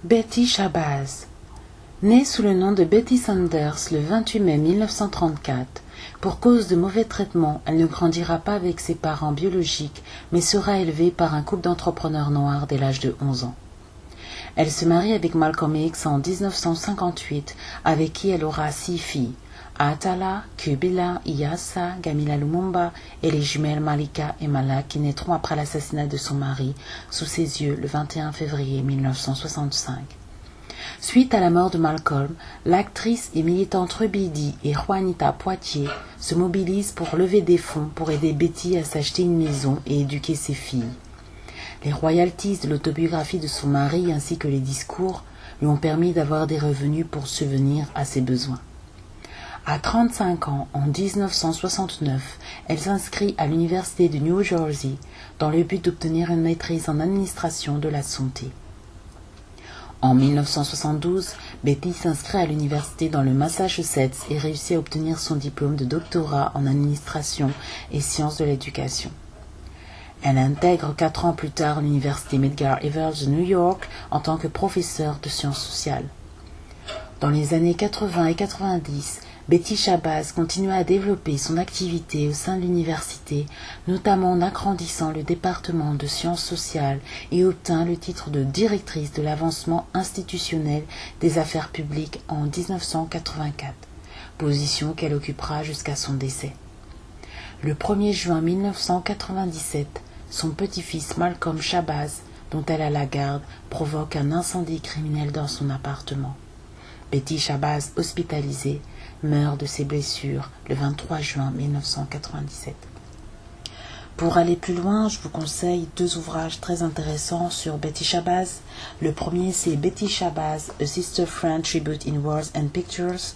Betty Shabazz. Née sous le nom de Betty Sanders le 28 mai 1934, pour cause de mauvais traitements, elle ne grandira pas avec ses parents biologiques, mais sera élevée par un couple d'entrepreneurs noirs dès l'âge de 11 ans. Elle se marie avec Malcolm X en 1958, avec qui elle aura 6 filles, Atala, Kubila, Iyassa, Gamila Lumumba et les jumelles Malika et Malak qui naîtront après l'assassinat de son mari sous ses yeux le 21 février 1965. Suite à la mort de Malcolm, l'actrice et militante Ruby Dee et Juanita Poitier se mobilisent pour lever des fonds pour aider Betty à s'acheter une maison et éduquer ses filles. Les royalties de l'autobiographie de son mari ainsi que les discours lui ont permis d'avoir des revenus pour subvenir à ses besoins. À 35 ans, en 1969, elle s'inscrit à l'université de New Jersey dans le but d'obtenir une maîtrise en administration de la santé. En 1972, Betty s'inscrit à l'université dans le Massachusetts et réussit à obtenir son diplôme de doctorat en administration et sciences de l'éducation. Elle intègre 4 ans plus tard l'université Medgar Evers de New York en tant que professeure de sciences sociales. Dans les années 80 et 90, Betty Shabazz continua à développer son activité au sein de l'université, notamment en agrandissant le département de sciences sociales et obtint le titre de directrice de l'avancement institutionnel des affaires publiques en 1984, position qu'elle occupera jusqu'à son décès. Le 1er juin 1997, son petit-fils Malcolm Shabazz, dont elle a la garde, provoque un incendie criminel dans son appartement. Betty Shabazz, hospitalisée, meurt de ses blessures le 23 juin 1997. Pour aller plus loin, je vous conseille 2 ouvrages très intéressants sur Betty Shabazz. Le premier, c'est Betty Shabazz, A Sister Friend Tribute in Words and Pictures,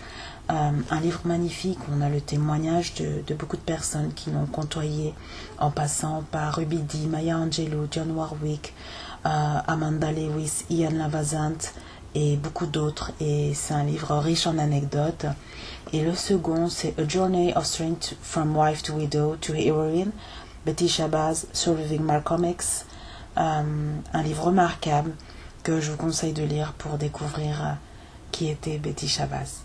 un livre magnifique où on a le témoignage de beaucoup de personnes qui l'ont côtoyée, en passant par Ruby Dee, Maya Angelou, John Warwick, Amanda Lewis, Ian Lavazant et beaucoup d'autres, et c'est un livre riche en anecdotes. Et le second, c'est A Journey of Strength from Wife to Widow to Heroine, Betty Shabazz, Surviving Malcolm X, un livre remarquable que je vous conseille de lire pour découvrir qui était Betty Shabazz.